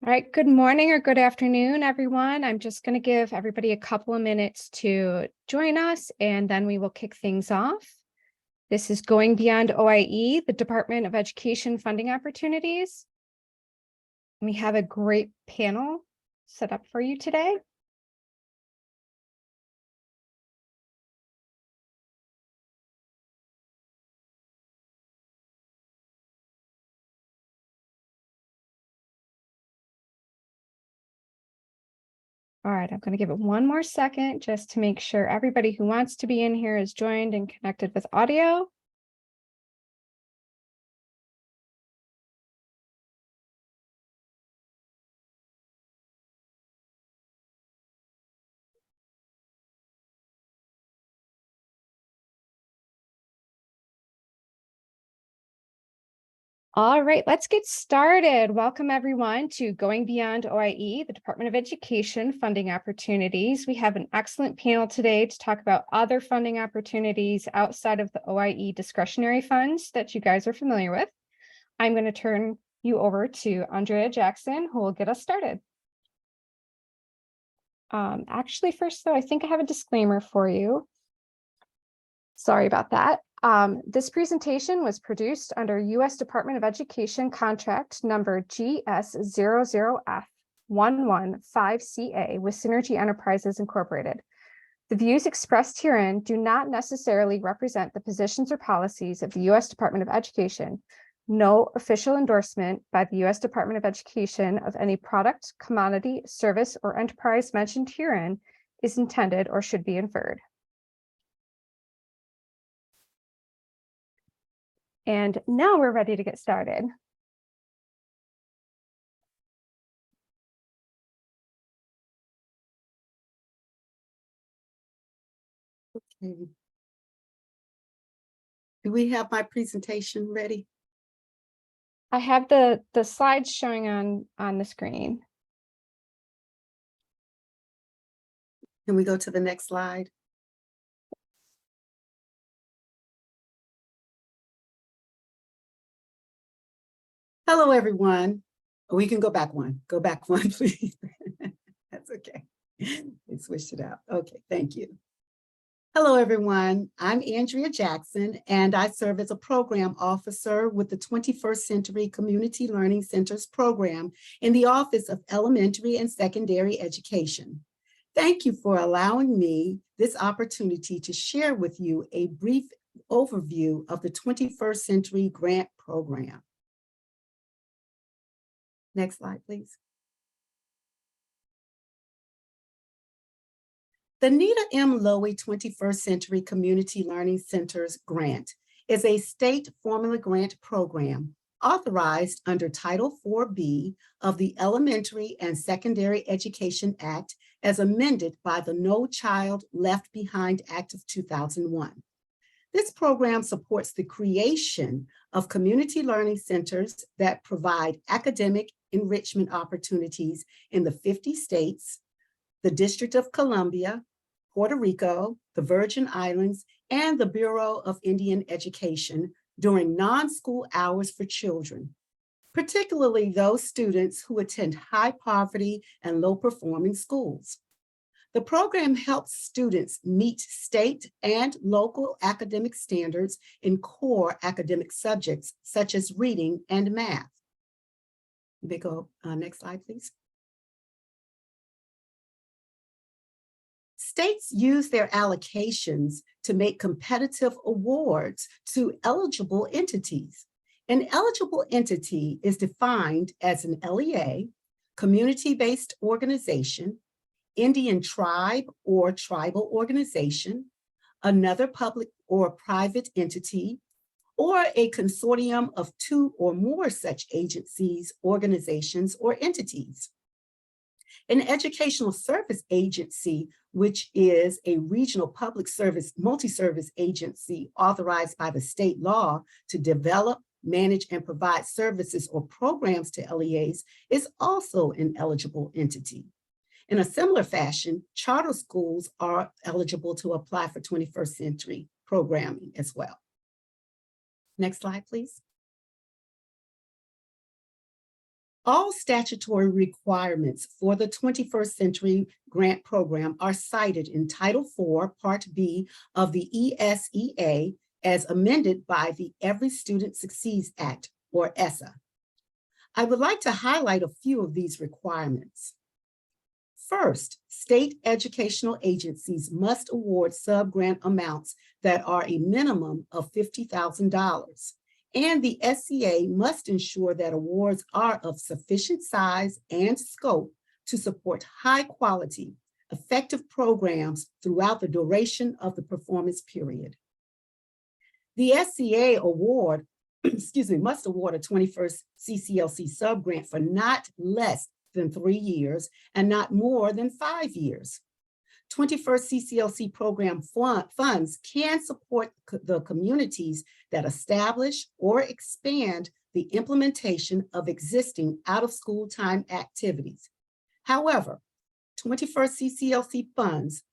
All right, good morning or good afternoon, everyone. I'm just going to give everybody a couple of minutes to join us, and then we will kick things off. This is Going Beyond OIE, the Department of Education Funding Opportunities. We have a great panel set up for you today. All right, I'm going to give it one more second just to make sure everybody who wants to be in here is joined and connected with audio. All right, let's get started. Welcome everyone to Going Beyond OIE, the Department of Education Funding Opportunities. We have an excellent panel today to talk about other funding opportunities outside of the OIE discretionary funds that you guys are familiar with. I'm going to turn you over to Andrea Jackson, who will get us started. Actually, first though, I think I have a disclaimer for you. Sorry about that. This presentation was produced under U.S. Department of Education contract number GS00F115CA with Synergy Enterprises Incorporated. The views expressed herein do not necessarily represent the positions or policies of the U.S. Department of Education. No official endorsement by the U.S. Department of Education of any product, commodity, service, or enterprise mentioned herein is intended or should be inferred. And now we're ready to get started. Okay. Do we have my presentation ready? I have the slides showing on the screen. Can we go to the next slide? Hello, everyone. We can go back one. Go back one, please. That's okay. They switched it out. Okay, thank you. Hello, everyone. I'm Andrea Jackson, and I serve as a program officer with the 21st Century Community Learning Centers program in the Office of Elementary and Secondary Education. Thank you for allowing me this opportunity to share with you a brief overview of the 21st Century Grant Program. Next slide, please. The Nita M. Lowy 21st Century Community Learning Centers Grant is a state formula grant program authorized under Title 4B of the Elementary and Secondary Education Act as amended by the No Child Left Behind Act of 2001. This program supports the creation of community learning centers that provide academic enrichment opportunities in the 50 states, the District of Columbia, Puerto Rico, the Virgin Islands, and the Bureau of Indian Education during non-school hours for children, particularly those students who attend high poverty and low performing schools. The program helps students meet state and local academic standards in core academic subjects such as reading and math. Next slide, please. States use their allocations to make competitive awards to eligible entities. An eligible entity is defined as an LEA, community-based organization, Indian tribe or tribal organization, another public or private entity, or a consortium of two or more such agencies, organizations, or entities. An educational service agency, which is a regional public service, multi-service agency authorized by the state law to develop, manage, and provide services or programs to LEAs, is also an eligible entity. In a similar fashion, charter schools are eligible to apply for 21st century programming as well. Next slide, please. All statutory requirements for the 21st Century Grant Program are cited in Title IV, Part B of the ESEA as amended by the Every Student Succeeds Act, or ESSA. I would like to highlight a few of these requirements. First, state educational agencies must award sub-grant amounts that are a minimum of $50,000. And the SCA must ensure that awards are of sufficient size and scope to support high quality, effective programs throughout the duration of the performance period. The SCA award, must award a 21st CCLC subgrant for not less than 3 years and not more than 5 years. 21st CCLC program funds can support the communities that establish or expand the implementation of existing out-of-school time activities. However, 21st CCLC funds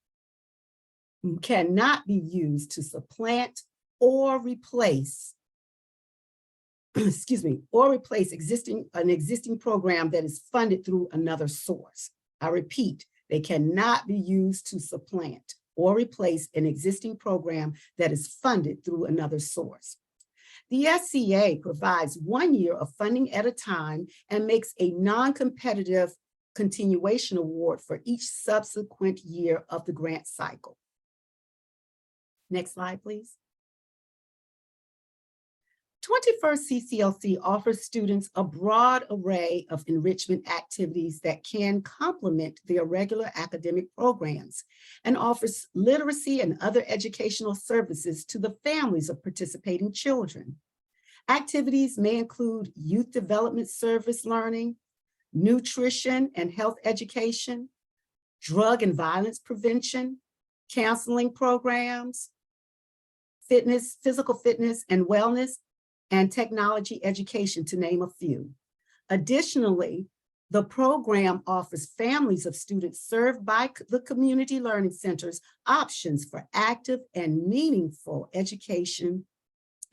cannot be used to supplant or replace, an existing program that is funded through another source. I repeat, they cannot be used to supplant or replace an existing program that is funded through another source. The SCA provides 1 year of funding at a time and makes a non-competitive continuation award for each subsequent year of the grant cycle. Next slide, please. 21st CCLC offers students a broad array of enrichment activities that can complement their regular academic programs and offers literacy and other educational services to the families of participating children. Activities may include youth development service learning, nutrition and health education, drug and violence prevention, counseling programs, physical fitness and wellness, and technology education, to name a few. Additionally, the program offers families of students served by the community learning centers options for active and meaningful education,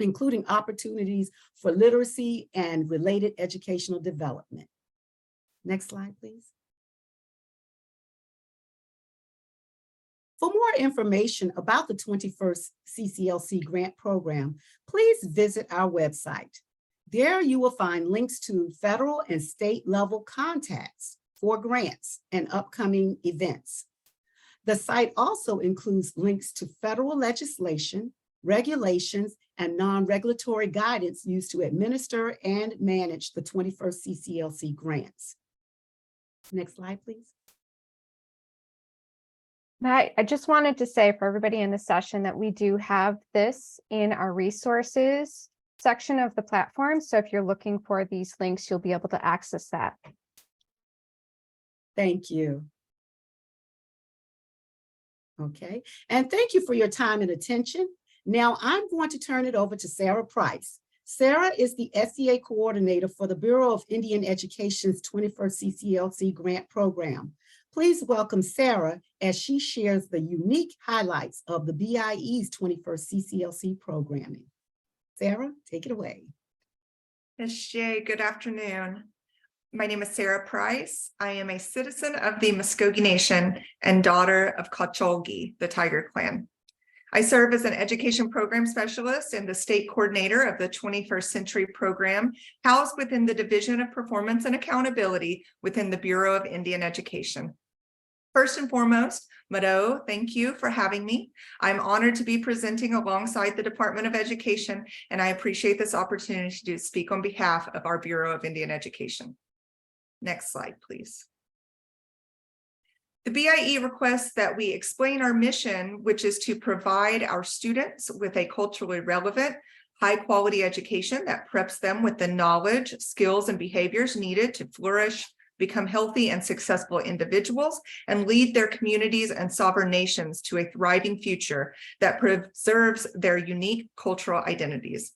including opportunities for literacy and related educational development. Next slide, please. For more information about the 21st CCLC grant program, please visit our website. There you will find links to federal and state level contacts for grants and upcoming events. The site also includes links to federal legislation, regulations, and non-regulatory guidance used to administer and manage the 21st CCLC grants. Next slide, please. Matt, I just wanted to say for everybody in the session that we do have this in our resources section of the platform. So if you're looking for these links, you'll be able to access that. Thank you. Okay, and thank you for your time and attention. Now I'm going to turn it over to Sarah Price. Sarah is the SCA coordinator for the Bureau of Indian Education's 21st CCLC grant program. Please welcome Sarah as she shares the unique highlights of the BIE's 21st CCLC programming. Sarah, take it away. Ms. Shea, good afternoon. My name is Sarah Price. I am a citizen of the Muskogee Nation and daughter of Kacholgi, the Tiger Clan. I serve as an education program specialist and the state coordinator of the 21st Century program, housed within the Division of Performance and Accountability within the Bureau of Indian Education. First and foremost, Mado, thank you for having me. I'm honored to be presenting alongside the Department of Education, and I appreciate this opportunity to speak on behalf of our Bureau of Indian Education. Next slide, please. The BIE requests that we explain our mission, which is to provide our students with a culturally relevant, high-quality education that preps them with the knowledge, skills, and behaviors needed to flourish, become healthy and successful individuals, and lead their communities and sovereign nations to a thriving future that preserves their unique cultural identities.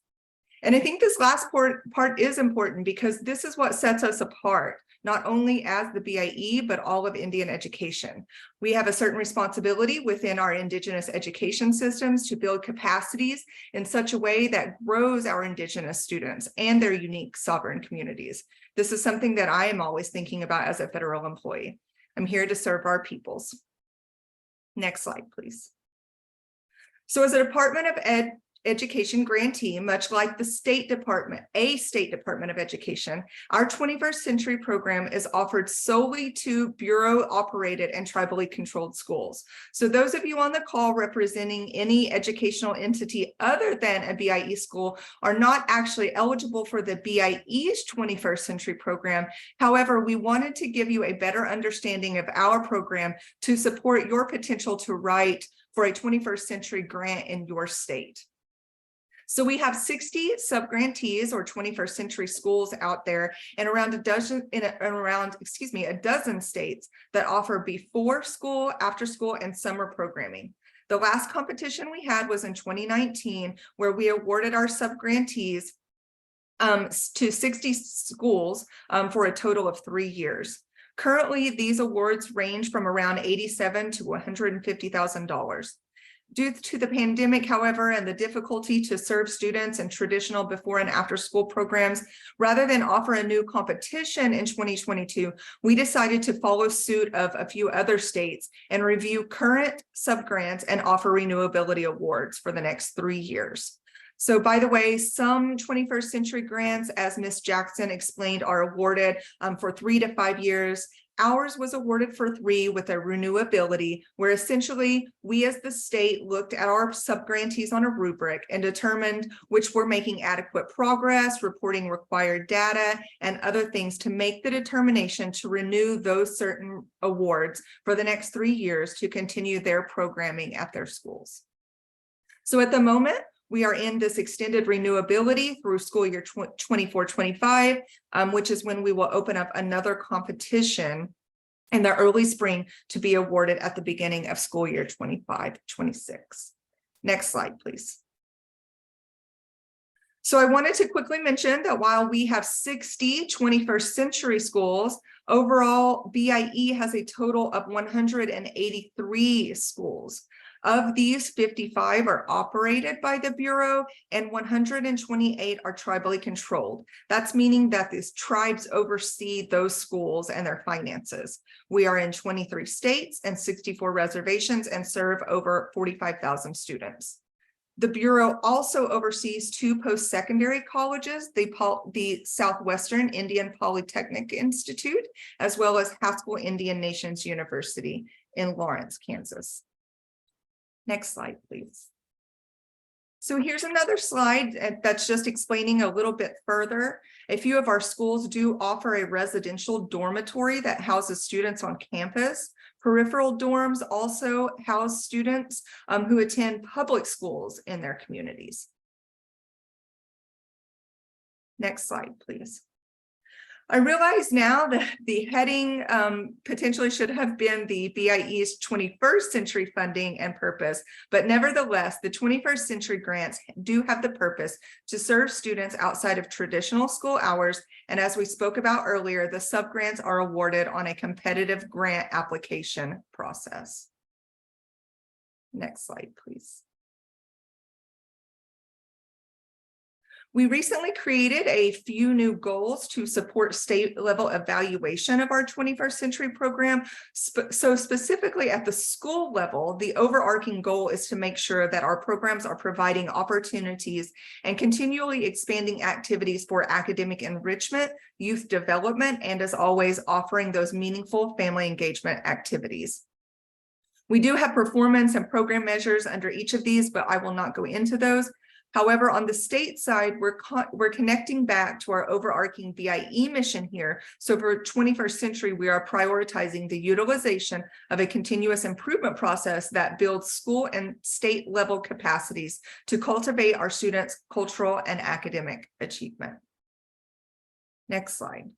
And I think this last part is important because this is what sets us apart, not only as the BIE, but all of Indian education. We have a certain responsibility within our Indigenous education systems to build capacities in such a way that grows our Indigenous students and their unique sovereign communities. This is something that I am always thinking about as a federal employee. I'm here to serve our peoples. Next slide, please. So as a Department of Education grantee, much like the State Department of Education, our 21st Century program is offered solely to Bureau operated and tribally controlled schools. So those of you on the call representing any educational entity other than a BIE school are not actually eligible for the BIE's 21st Century program. However, we wanted to give you a better understanding of our program to support your potential to write for a 21st Century grant in your state. So we have 60 subgrantees or 21st Century schools out there, and around a dozen states that offer before school, after school, and summer programming. The last competition we had was in 2019, where we awarded our subgrantees to 60 schools for a total of 3 years. Currently, these awards range from around $87,000 to $150,000. Due to the pandemic, however, and the difficulty to serve students in traditional before and after school programs, rather than offer a new competition in 2022, we decided to follow suit of a few other states and review current subgrants and offer renewability awards for the next 3 years. So by the way, some 21st Century grants, as Ms. Jackson explained, are awarded for 3 to 5 years. Ours was awarded for 3 with a renewability, where essentially we as the state looked at our subgrantees on a rubric and determined which were making adequate progress, reporting required data, and other things to make the determination to renew those certain awards for the next 3 years to continue their programming at their schools. So at the moment, we are in this extended renewability through school year 24-25, which is when we will open up another competition in the early spring to be awarded at the beginning of school year 25-26. Next slide, please. So I wanted to quickly mention that while we have 60 21st Century schools, overall BIE has a total of 183 schools. Of these, 55 are operated by the Bureau and 128 are tribally controlled. That's meaning that these tribes oversee those schools and their finances. We are in 23 states and 64 reservations and serve over 45,000 students. The Bureau also oversees 2 post-secondary colleges, the Southwestern Indian Polytechnic Institute, as well as Haskell Indian Nations University in Lawrence, Kansas. Next slide, please. So here's another slide that's just explaining a little bit further. A few of our schools do offer a residential dormitory that houses students on campus. Peripheral dorms also house students who attend public schools in their communities. Next slide, please. I realize now that the heading potentially should have been the BIE's 21st Century funding and purpose, but nevertheless, the 21st Century grants do have the purpose to serve students outside of traditional school hours. And as we spoke about earlier, the subgrants are awarded on a competitive grant application process. Next slide, please. We recently created a few new goals to support state level evaluation of our 21st Century program. So specifically at the school level, the overarching goal is to make sure that our programs are providing opportunities and continually expanding activities for academic enrichment, youth development, and as always, offering those meaningful family engagement activities. We do have performance and program measures under each of these, but I will not go into those. However, on the state side, we're connecting back to our overarching BIE mission here. So for 21st Century, we are prioritizing the utilization of a continuous improvement process that builds school and state level capacities to cultivate our students' cultural and academic achievement. Next slide.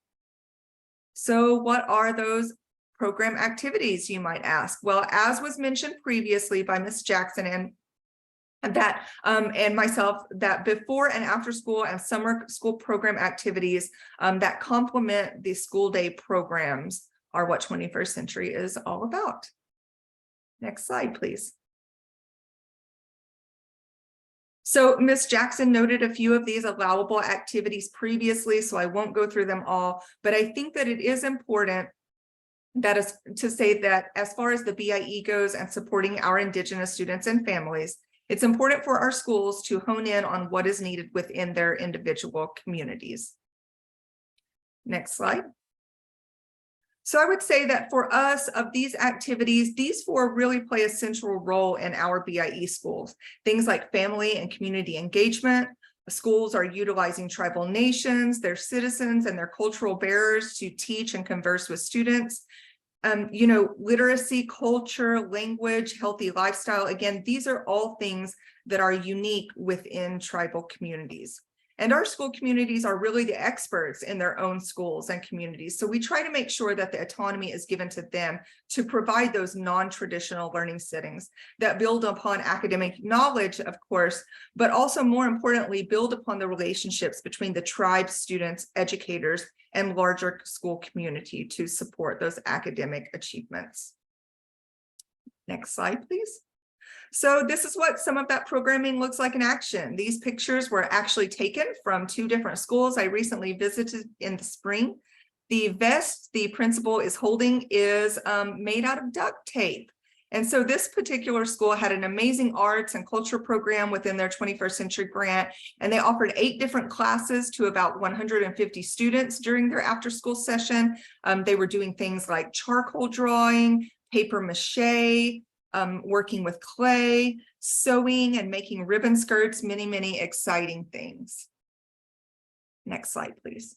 So what are those program activities, you might ask? Well, as was mentioned previously by Ms. Jackson and that and myself, that before and after school and summer school program activities that complement the school day programs are what 21st Century is all about. Next slide, please. So Ms. Jackson noted a few of these allowable activities previously, so I won't go through them all, but I think that it is important that is to say that as far as the BIE goes and supporting our Indigenous students and families, it's important for our schools to hone in on what is needed within their individual communities. Next slide. So I would say that for us, of these activities, these four really play a central role in our BIE schools. Things like family and community engagement. Schools are utilizing tribal nations, their citizens, and their cultural bearers to teach and converse with students. Literacy, culture, language, healthy lifestyle. Again, these are all things that are unique within tribal communities. And our school communities are really the experts in their own schools and communities. So we try to make sure that the autonomy is given to them to provide those non-traditional learning settings that build upon academic knowledge, of course, but also more importantly, build upon the relationships between the tribe, students, educators, and larger school community to support those academic achievements. Next slide, please. So this is what some of that programming looks like in action. These pictures were actually taken from 2 different schools I recently visited in the spring. The vest the principal is holding is made out of duct tape. And so this particular school had an amazing arts and culture program within their 21st Century grant, and they offered 8 different classes to about 150 students during their after-school session. They were doing things like charcoal drawing, paper mache, working with clay, sewing, and making ribbon skirts, many exciting things. Next slide, please.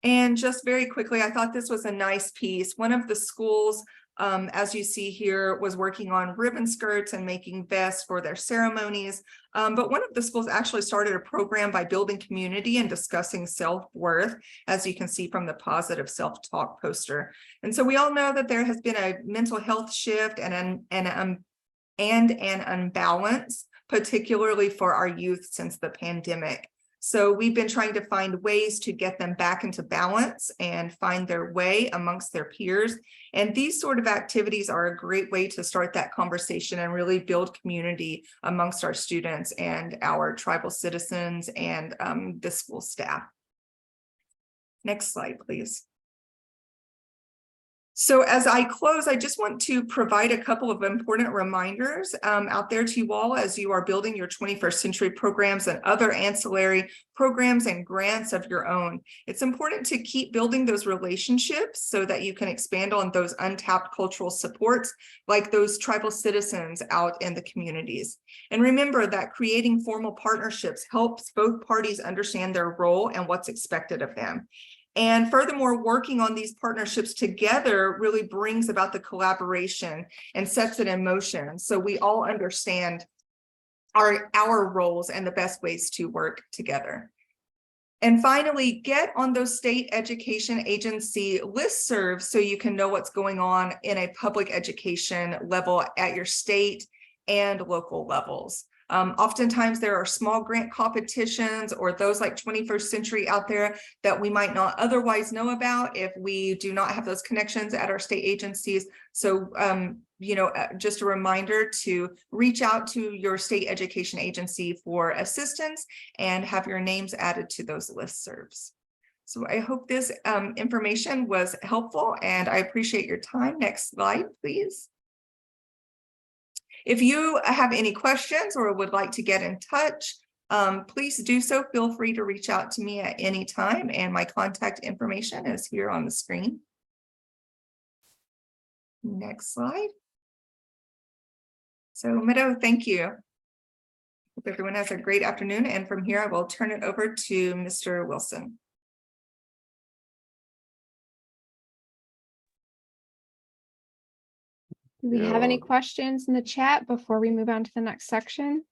And just very quickly, I thought this was a nice piece. One of the schools, as you see here, was working on ribbon skirts and making vests for their ceremonies. But one of the schools actually started a program by building community and discussing self-worth, as you can see from the positive self-talk poster. And so we all know that there has been a mental health shift and an unbalance, particularly for our youth since the pandemic. So we've been trying to find ways to get them back into balance and find their way amongst their peers. And these sort of activities are a great way to start that conversation and really build community amongst our students and our tribal citizens and the school staff. Next slide, please. So as I close, I just want to provide a couple of important reminders out there to you all as you are building your 21st Century programs and other ancillary programs and grants of your own. It's important to keep building those relationships so that you can expand on those untapped cultural supports like those tribal citizens out in the communities. And remember that creating formal partnerships helps both parties understand their role and what's expected of them. And furthermore, working on these partnerships together really brings about the collaboration and sets it in motion. So we all understand our roles and the best ways to work together. And finally, get on those state education agency listservs so you can know what's going on in a public education level at your state and local levels. Oftentimes there are small grant competitions or those like 21st Century out there that we might not otherwise know about if we do not have those connections at our state agencies. So, just a reminder to reach out to your state education agency for assistance and have your names added to those listservs. So I hope this information was helpful and I appreciate your time. Next slide, please. If you have any questions or would like to get in touch, please do so. Feel free to reach out to me at any time, and my contact information is here on the screen. Next slide. So Meadow, thank you. Hope everyone has a great afternoon, and from here I will turn it over to Mr. Wilson. Do we have any questions in the chat before we move on to the next section?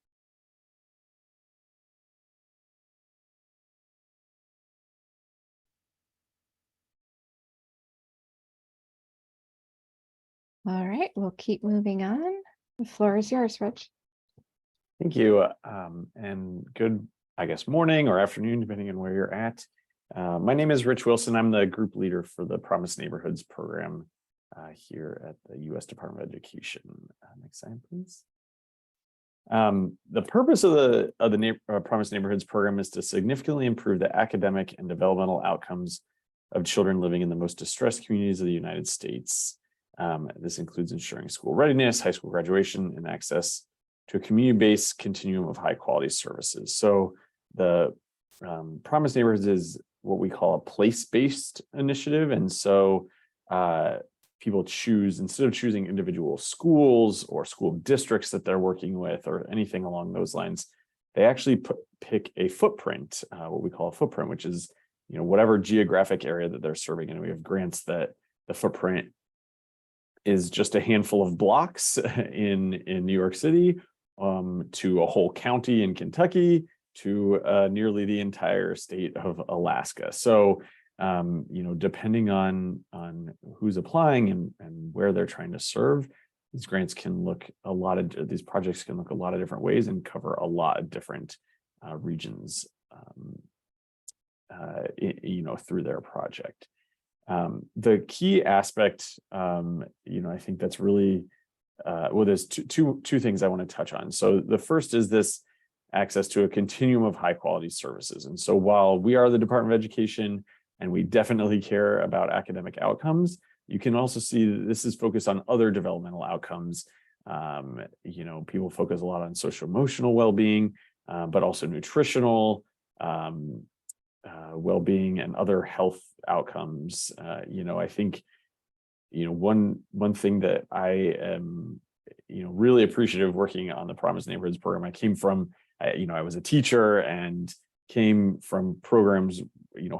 All right, we'll keep moving on. The floor is yours, Rich. Thank you, and good, I guess, morning or afternoon, depending on where you're at. My name is Rich Wilson. I'm the group leader for the Promise Neighborhoods program here at the U.S. Department of Education. Next slide, please. The purpose of the Promise Neighborhoods program is to significantly improve the academic and developmental outcomes of children living in the most distressed communities of the United States. This includes ensuring school readiness, high school graduation, and access to a community-based continuum of high-quality services. So the Promise Neighborhoods is what we call a place-based initiative, and so people choose, instead of choosing individual schools or school districts that they're working with or anything along those lines, they actually pick a footprint, what we call a footprint, which is whatever geographic area that they're serving. And we have grants that the footprint is just a handful of blocks in New York City, to a whole county in Kentucky, to nearly the entire state of Alaska. So, depending on who's applying and where they're trying to serve, these grants can look these projects can look a lot of different ways and cover a lot of different regions, through their project. The key aspect, I think that's really there's two things I want to touch on. So the first is this access to a continuum of high quality services. And so while we are the Department of Education and we definitely care about academic outcomes, you can also see that this is focused on other developmental outcomes. People focus a lot on social emotional well-being, but also nutritional well-being and other health outcomes. I think one thing that I am really appreciative working on the Promise Neighborhoods program. I came from I was a teacher and came from programs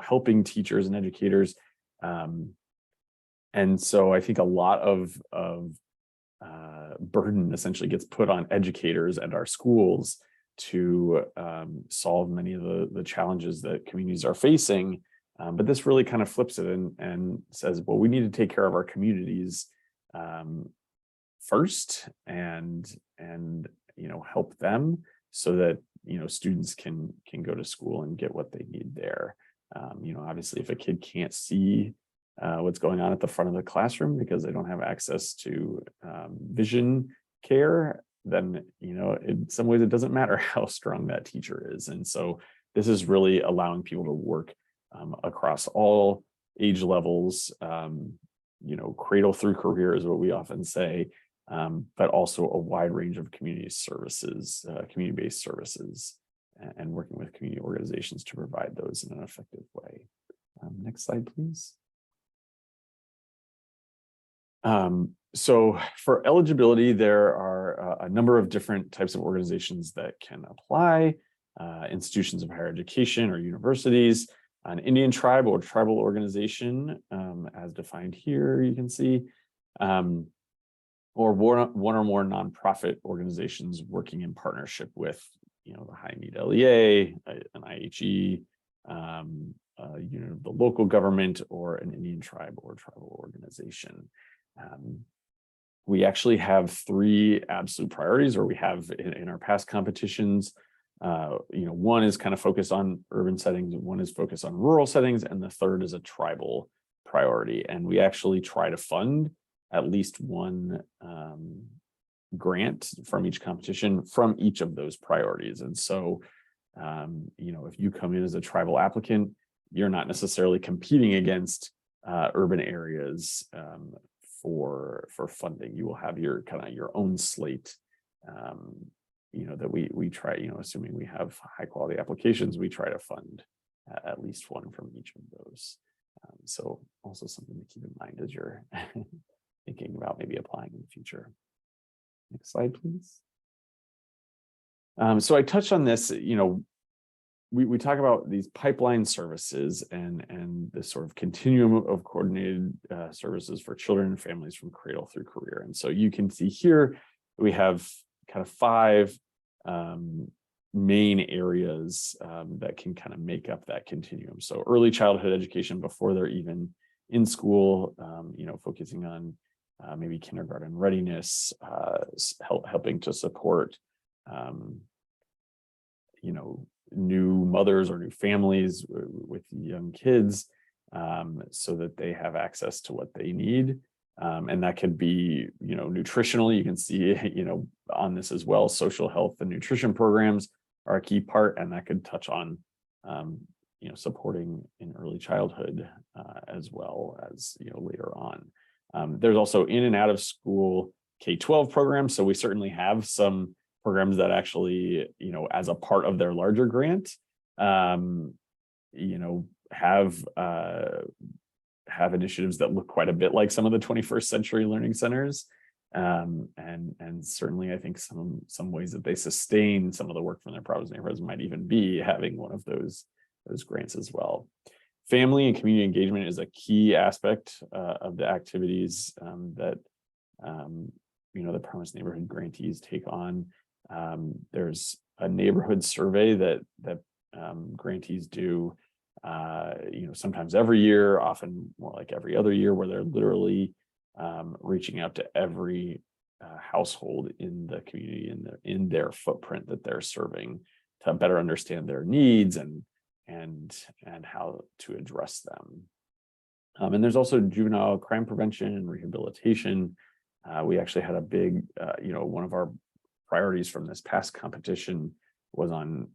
helping teachers and educators, and so I think a lot of burden essentially gets put on educators and our schools to solve many of the challenges that communities are facing. But this really kind of flips it and says, well, we need to take care of our communities first and help them so that students can go to school and get what they need there. Obviously, if a kid can't see what's going on at the front of the classroom because they don't have access to vision care, then in some ways it doesn't matter how strong that teacher is. And so this is really allowing people to work across all age levels, cradle through career is what we often say, but also a wide range of community services, community-based services, and working with community organizations to provide those in an effective way. Next slide, please. So for eligibility, there are a number of different types of organizations that can apply, institutions of higher education or universities, an Indian tribe or tribal organization, as defined here, you can see, or one or more nonprofit organizations working in partnership with, the high need LEA, an IHE, the local government, or an Indian tribe or tribal organization. We actually have three absolute priorities, or we have in our past competitions. One is kind of focused on urban settings, one is focused on rural settings, and the third is a tribal priority. And we actually try to fund at least one grant from each competition from each of those priorities. And so, if you come in as a tribal applicant, you're not necessarily competing against urban areas for funding. You will have your your own slate, that we try, assuming we have high quality applications, we try to fund at least one from each of those. So also something to keep in mind as you're thinking about maybe applying in the future. Next slide, please. So I touched on this, we talk about these pipeline services and this sort of continuum of coordinated services for children and families from cradle through career. And so you can see here, we have kind of 5 main areas that can kind of make up that continuum. So early childhood education before they're even in school, focusing on maybe kindergarten readiness, helping to support new mothers or new families with young kids, so that they have access to what they need. And that could be, nutritional. You can see, on this as well, social health and nutrition programs are a key part, and that could touch on, supporting in early childhood, as well as, later on. There's also in and out of school K-12 programs. So we certainly have some programs that actually, as a part of their larger grant, have initiatives that look quite a bit like some of the 21st century learning centers. And certainly I think some ways that they sustain some of the work from their province neighborhoods might even be having one of those grants as well. Family and community engagement is a key aspect of the activities that the province neighborhood grantees take on. There's a neighborhood survey that grantees do, sometimes every year, often more like every other year, where they're literally reaching out to every household in the community in their footprint that they're serving to better understand their needs and how to address them. And there's also juvenile crime prevention and rehabilitation. We actually had a big, one of our priorities from this past competition was on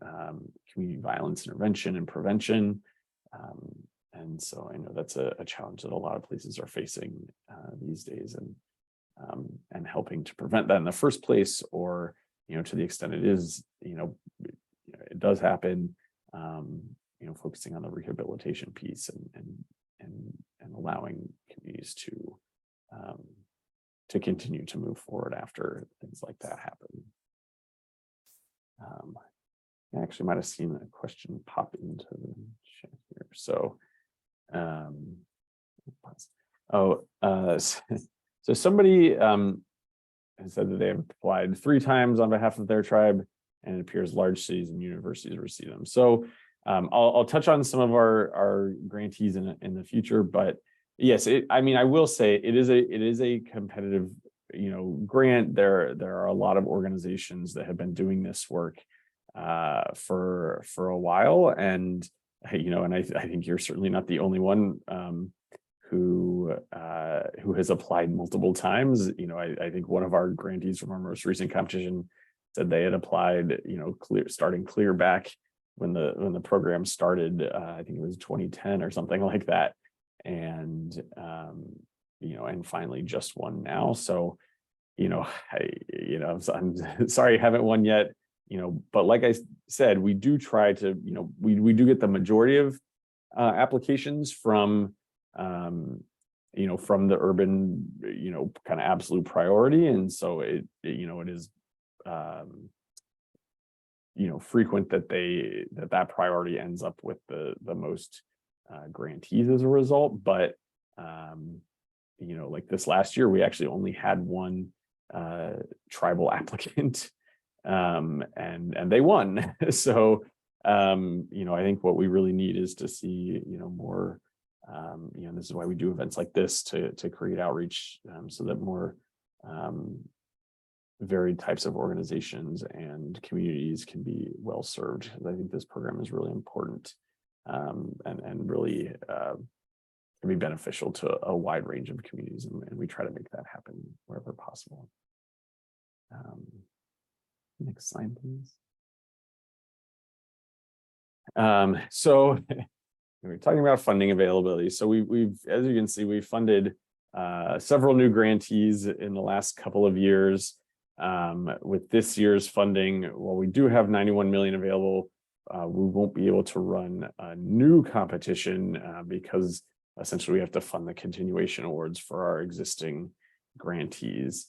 community violence intervention and prevention. And so I know that's a challenge that a lot of places are facing these days, and helping to prevent that in the first place, or to the extent it is, it does happen, focusing on the rehabilitation piece and allowing communities to continue to move forward after things like that happen. I actually might have seen a question pop into the chat here. So, so somebody has said that they have applied 3 times on behalf of their tribe, and it appears large cities and universities receive them. So I'll touch on some of our grantees in the future, but yes, I will say it is a competitive, grant. There are a lot of organizations that have been doing this work for a while, and I think you're certainly not the only one who has applied multiple times. I think one of our grantees from our most recent competition said they had applied, starting clear back when the program started. I think it was 2010 or something like that, and and finally just won now. So I'm sorry I haven't won yet. But like I said, we do try to, we do get the majority of applications from the urban, kind of absolute priority. And so it is, frequent that that priority ends up with the most grantees as a result. But, like this last year, we actually only had one tribal applicant, and they won. So, I think what we really need is to see, more, this is why we do events like this, to create outreach, so that more varied types of organizations and communities can be well served. I think this program is really important, and really can be beneficial to a wide range of communities, and we try to make that happen wherever possible. Next slide, please. So we're talking about funding availability. So we've, as you can see, we've funded several new grantees in the last couple of years. With this year's funding, while we do have 91 million available, we won't be able to run a new competition because essentially we have to fund the continuation awards for our existing grantees.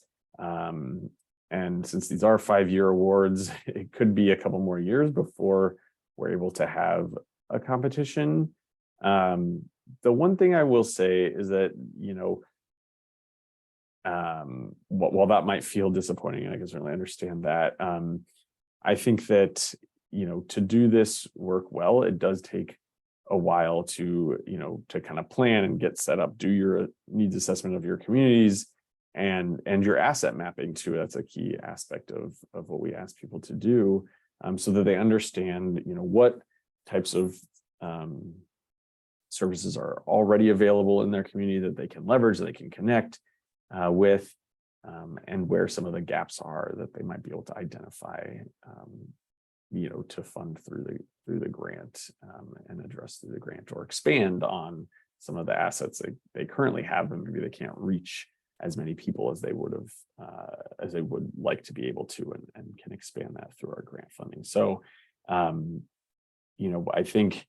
And since these are 5-year awards, it could be a couple more years before we're able to have a competition. The one thing I will say is that, while that might feel disappointing, and I can certainly understand that, I think that, to do this work well, it does take a while to kind of plan and get set up, do your needs assessment of your communities, and your asset mapping too. That's a key aspect of what we ask people to do. so that they understand, what types of services are already available in their community that they can leverage, that they can connect with, and where some of the gaps are that they might be able to identify, to fund through the grant, and address through the grant, or expand on some of the assets they currently have, and maybe they can't reach as many people as they would like to be able to, and can expand that through our grant funding. So, I think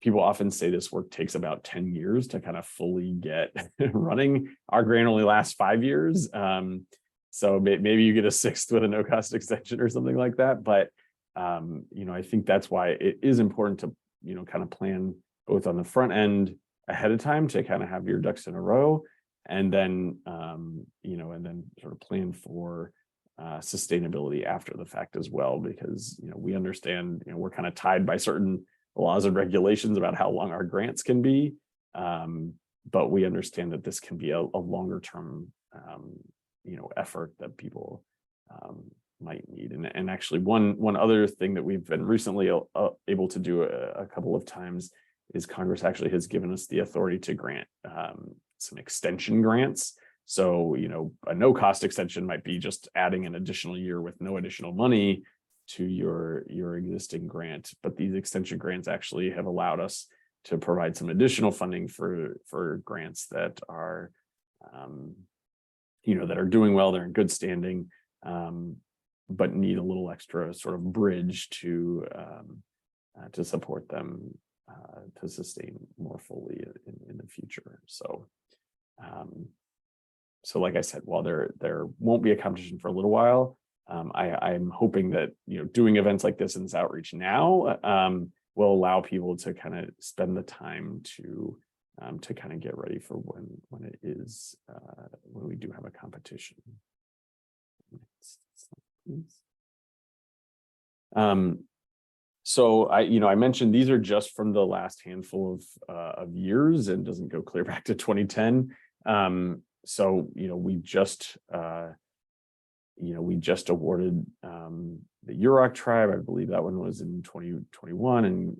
people often say this work takes about 10 years to kind of fully get running. Our grant only lasts 5 years. So maybe you get a sixth with a no cost extension or something like that. But, I think that's why it is important to, kind of plan both on the front end ahead of time to kind of have your ducks in a row. And then, and then sort of plan for sustainability after the fact as well, because, we understand, we're kind of tied by certain laws and regulations about how long our grants can be. But we understand that this can be a longer term, effort that people might need. And actually one other thing that we've been recently able to do a couple of times is Congress actually has given us the authority to grant some extension grants. So, a no cost extension might be just adding an additional year with no additional money to your existing grant. But these extension grants actually have allowed us to provide some additional funding for grants that are, that are doing well, they're in good standing, but need a little extra sort of bridge to support them to sustain more fully in the future. So, like I said, while there won't be a competition for a little while, I'm hoping that, doing events like this and this outreach now will allow people to kind of spend the time to kind of get ready for when it is when we do have a competition. So I mentioned these are just from the last handful of years and doesn't go clear back to 2010. So we just awarded the Yurok tribe. I believe that one was in 2021, and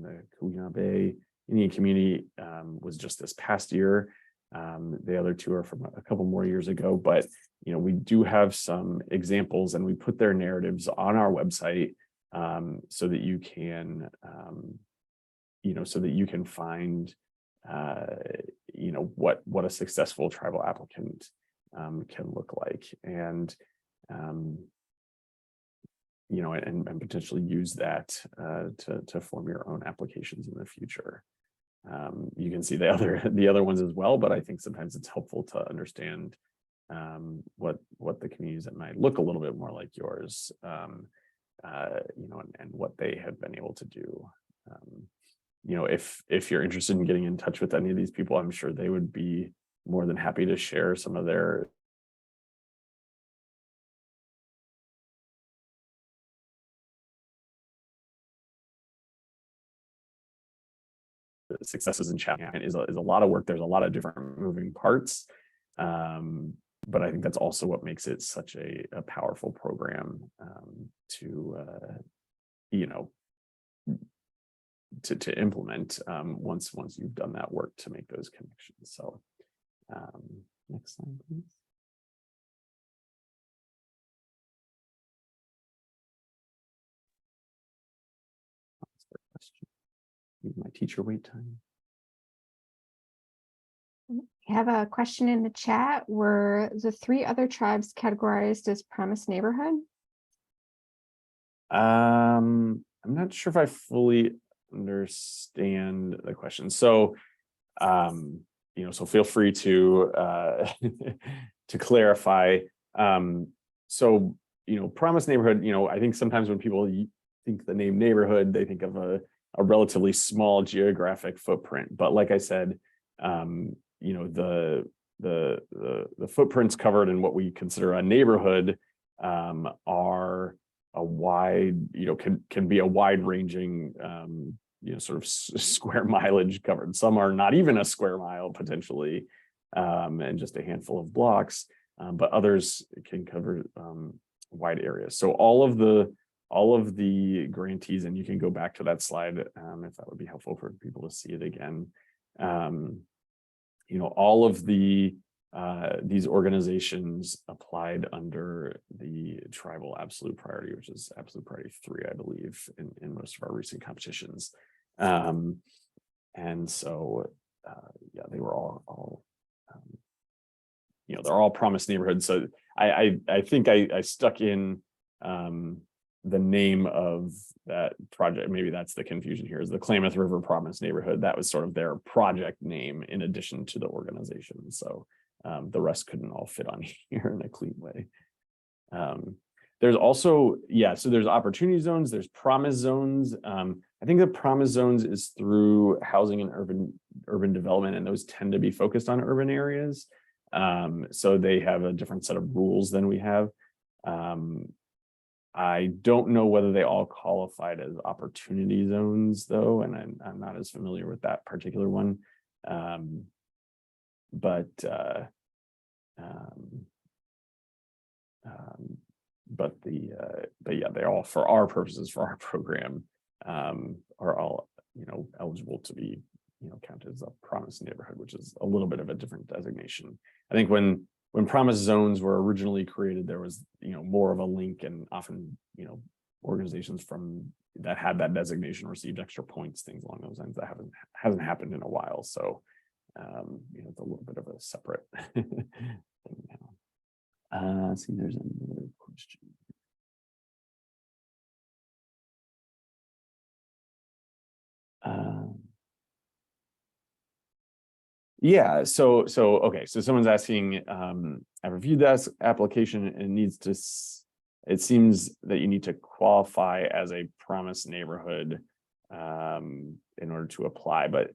the Kooyna Bay Indian community was just this past year. The other two are from a couple more years ago, but we do have some examples, and we put their narratives on our website so that you can find what a successful tribal applicant can look like, and and potentially use that to form your own applications in the future. You can see the other ones as well, but I think sometimes it's helpful to understand what the communities that might look a little bit more like yours, and what they have been able to do. If you're interested in getting in touch with any of these people, I'm sure they would be more than happy to share some of their successes and challenges. Is a lot of work. There's a lot of different moving parts, but I think that's also what makes it such a powerful program to implement once you've done that work to make those connections. So next slide, please. My teacher wait time. We have a question in the chat. Were the 3 other tribes categorized as promised neighborhood? I'm not sure if I fully understand the question. So, so feel free to to clarify. So, promised neighborhood. I think sometimes when people think the name neighborhood, they think of a relatively small geographic footprint. But like I said, the footprints covered in what we consider a neighborhood are a wide, can be a wide ranging, sort of square mileage covered. Some are not even a square mile potentially, and just a handful of blocks, but others can cover wide area. So all of the grantees, and you can go back to that slide if that would be helpful for people to see it again. All of these organizations applied under the tribal absolute priority, which is absolute priority 3, I believe, in most of our recent competitions. And so, yeah, they were all they're all promised neighborhoods. So I think I stuck in the name of that project. Maybe that's the confusion here, is the Klamath River Promised Neighborhood. That was sort of their project name in addition to the organization. So the rest couldn't all fit on here in a clean way. There's also, so there's opportunity zones, there's promise zones. I think the promise zones is through housing and urban development, and those tend to be focused on urban areas. So they have a different set of rules than we have. I don't know whether they all qualified as opportunity zones though, and I'm not as familiar with that particular one. But yeah, they all, for our purposes, for our program, are all eligible to be counted as a promised neighborhood, which is a little bit of a different designation. I think when promise zones were originally created, there was more of a link, and often organizations that had that designation received extra points, things along those lines. That hasn't happened in a while, so it's a little bit of a separate thing now. See, there's another question. Yeah, so okay, so someone's asking, I reviewed this application and it seems that you need to qualify as a promised neighborhood in order to apply, but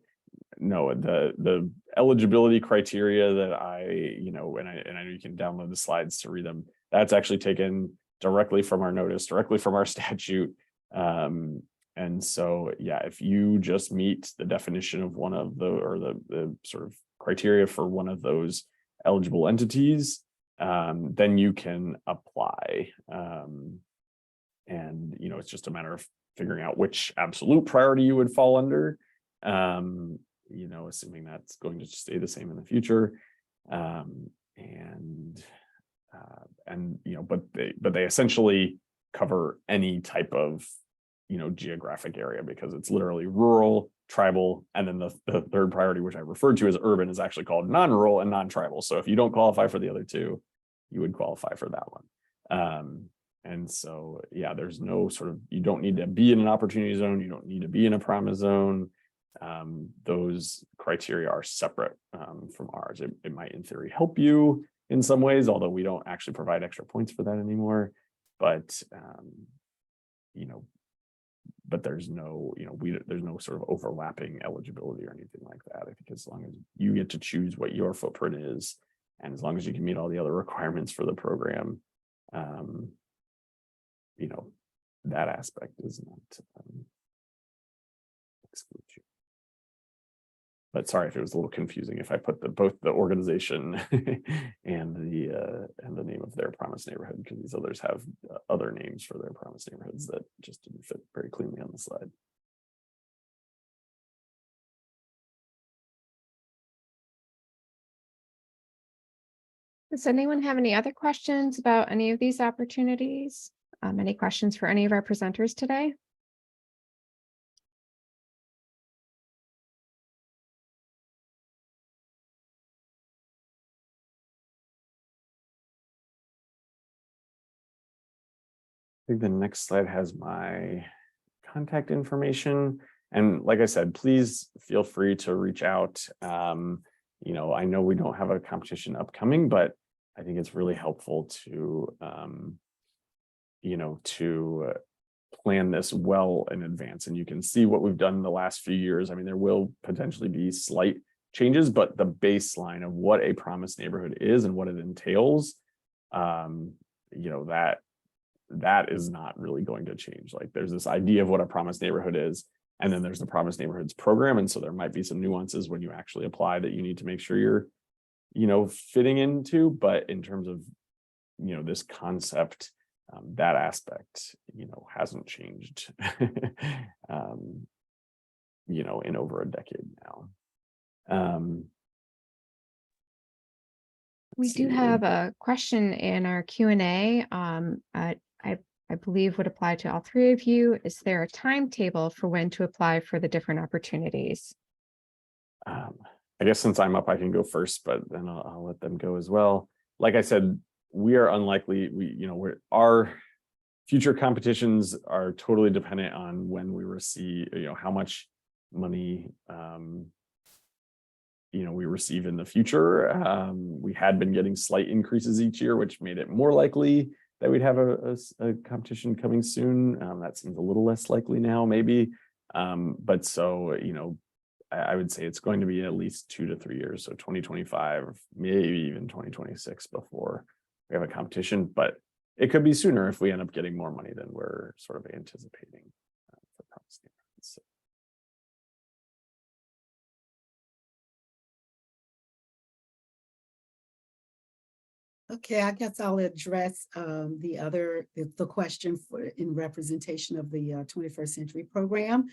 no, the eligibility criteria that I know you can download the slides to read them, that's actually taken directly from our notice, directly from our statute. And so, yeah, if you just meet the definition of one of the sort of criteria for one of those eligible entities, then you can apply. And it's just a matter of figuring out which absolute priority you would fall under. Assuming that's going to stay the same in the future. But they essentially cover any type of geographic area, because it's literally rural, tribal, and then the third priority, which I referred to as urban, is actually called non-rural and non-tribal. So if you don't qualify for the other two, you would qualify for that one. And so, yeah, there's no you don't need to be in an opportunity zone. You don't need to be in a promise zone. Those criteria are separate from ours. It might, in theory, help you in some ways, although we don't actually provide extra points for that anymore. But but there's no, there's no sort of overlapping eligibility or anything like that. I think as long as you get to choose what your footprint is, and as long as you can meet all the other requirements for the program, that aspect does not exclude you. But sorry if it was a little confusing if I put both the organization and the name of their promised neighborhood, because these others have other names for their promised neighborhoods that just didn't fit very cleanly on the slide. Does anyone have any other questions about any of these opportunities? Any questions for any of our presenters today? I think the next slide has my contact information. And like I said, please feel free to reach out. I know we don't have a competition upcoming, but I think it's really helpful to, to plan this well in advance. And you can see what we've done in the last few years. I mean, there will potentially be slight changes, but the baseline of what a promised neighborhood is and what it entails, that is not really going to change. Like, there's this idea of what a promised neighborhood is, and then there's the promised neighborhoods program. And so there might be some nuances when you actually apply that you need to make sure you're, fitting into. But in terms of, this concept that aspect, hasn't changed, in over a decade now. We do have a question in our Q&A. I believe would apply to all three of you. Is there a timetable for when to apply for the different opportunities? I guess since I'm up, I can go first, but then I'll let them go as well. Like I said, we are unlikely. Our future competitions are totally dependent on when we receive, how much money, we receive in the future. We had been getting slight increases each year, which made it more likely that we'd have a competition coming soon. That seems a little less likely now, maybe. But so, I would say it's going to be at least 2 to 3 years. So 2025, maybe even 2026 before we have a competition, but it could be sooner if we end up getting more money than we're sort of anticipating for Promise Neighborhoods. Okay, I guess I'll address the question in representation of the 21st Century Program.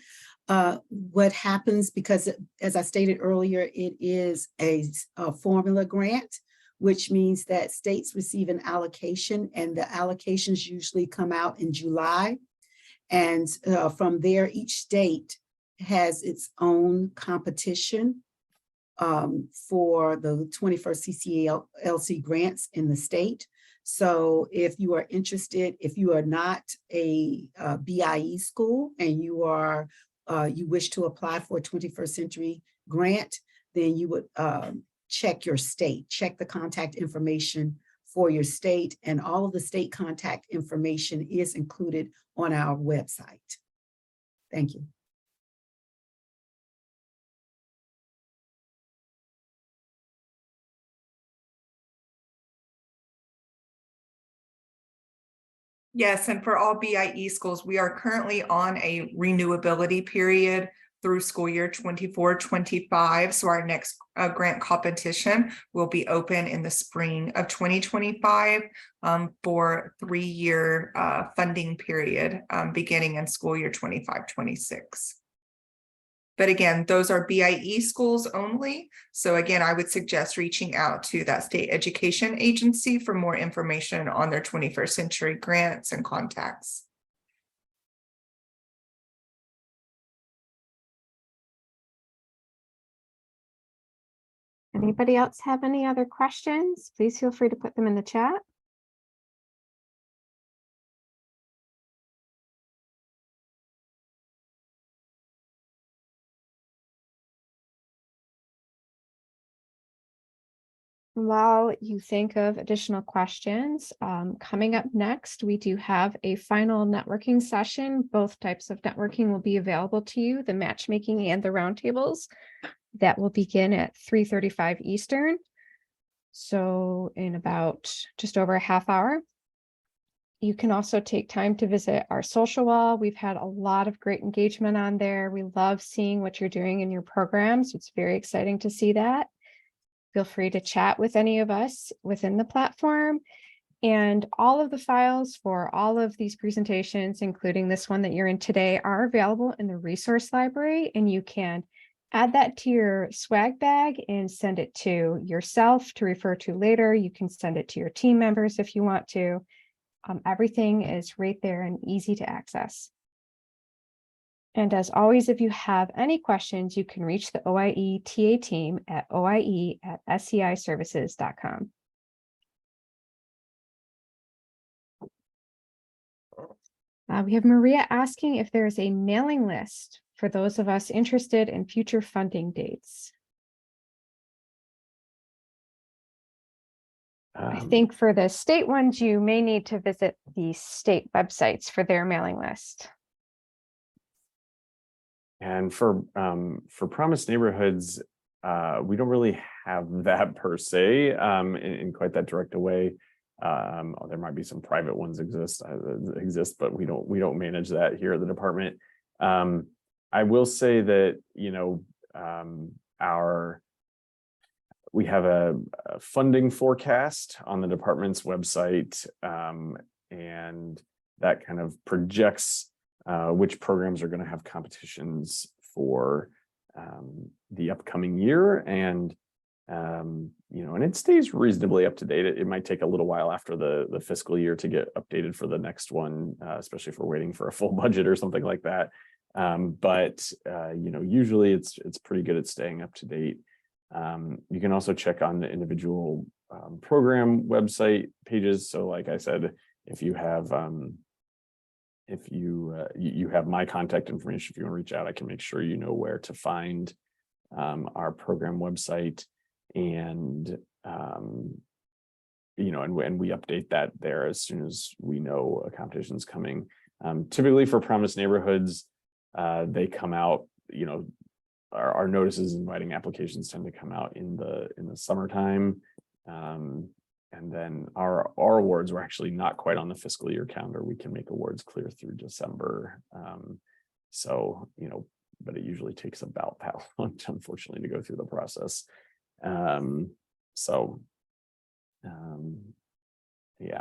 What happens, because as I stated earlier, it is a formula grant, which means that states receive an allocation, and the allocations usually come out in July. And from there, each state has its own competition for the 21st CCALC grants in the state. So if you are interested, if you are not a BIE school and you wish to apply for a 21st Century grant, then you would check your state, check the contact information for your state, and all of the state contact information is included on our website. Thank you. Yes, and for all BIE schools, we are currently on a renewability period through school year 24-25. So our next grant competition will be open in the spring of 2025 for 3-year funding period beginning in school year 25-26. But again, those are BIE schools only. So again, I would suggest reaching out to that state education agency for more information on their 21st Century grants and contacts. Anybody else have any other questions? Please feel free to put them in the chat. While you think of additional questions, coming up next, we do have a final networking session. Both types of networking will be available to you, the matchmaking and the roundtables. That will begin at 3:35 Eastern. So in about just over a half hour. You can also take time to visit our social wall. We've had a lot of great engagement on there. We love seeing what you're doing in your programs. It's very exciting to see that. Feel free to chat with any of us within the platform. And all of the files for all of these presentations, including this one that you're in today, are available in the resource library, and you can add that to your swag bag and send it to yourself to refer to later. You can send it to your team members if you want to. Everything is right there and easy to access. And as always, if you have any questions, you can reach the OIE TA team at oie@sceiservices.com. We have Maria asking if there is a mailing list for those of us interested in future funding dates. I think for the state ones, you may need to visit the state websites for their mailing list. And for Promise Neighborhoods, we don't really have that per se in quite that direct a way. There might be some private ones exist, but we don't manage that here at the department. I will say that we have a funding forecast on the department's website, and that kind of projects which programs are going to have competitions for the upcoming year. And and it stays reasonably up to date. It might take a little while after the fiscal year to get updated for the next one, especially if we're waiting for a full budget or something like that. But usually it's pretty good at staying up to date. You can also check on the individual program website pages. So like I said, if you have you have my contact information, if you want to reach out, I can make sure you know where to find our program website. And and we update that there as soon as we know a competition is coming. Typically for Promise Neighborhoods, they come out, our notices inviting applications tend to come out in the summertime. And then our awards were actually not quite on the fiscal year calendar. We can make awards clear through December. But it usually takes about that long, unfortunately, to go through the process. Yeah,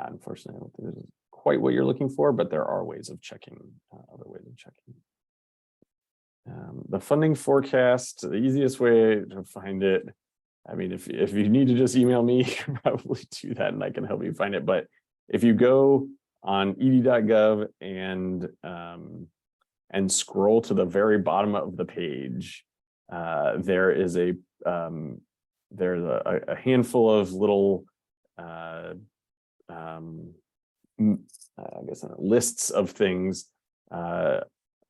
unfortunately, I don't think this is quite what you're looking for, but there are ways of checking, other ways of checking. The funding forecast, the easiest way to find it, I mean, if you need to just email me, you can probably do that and I can help you find it. But if you go on ed.gov and scroll to the very bottom of the page, there is there's a handful of little I guess lists of things of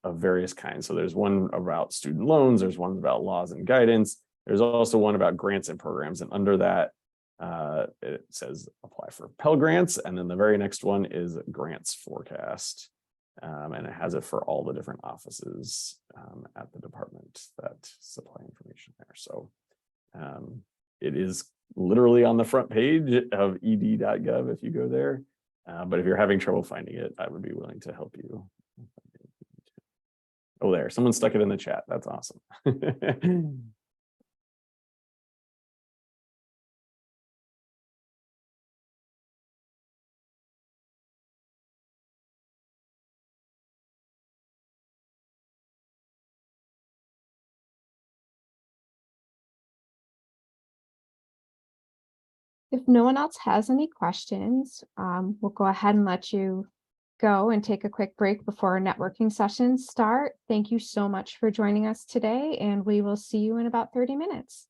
various kinds. So there's one about student loans, there's one about laws and guidance, there's also one about grants and programs, and under that it says apply for Pell Grants, and then the very next one is grants forecast. And it has it for all the different offices at the department that supply information there. So it is literally on the front page of ed.gov if you go there. But if you're having trouble finding it, I would be willing to help you. Oh, there, someone stuck it in the chat. That's awesome. If no one else has any questions, we'll go ahead and let you go and take a quick break before our networking sessions start. Thank you so much for joining us today, and we will see you in about 30 minutes.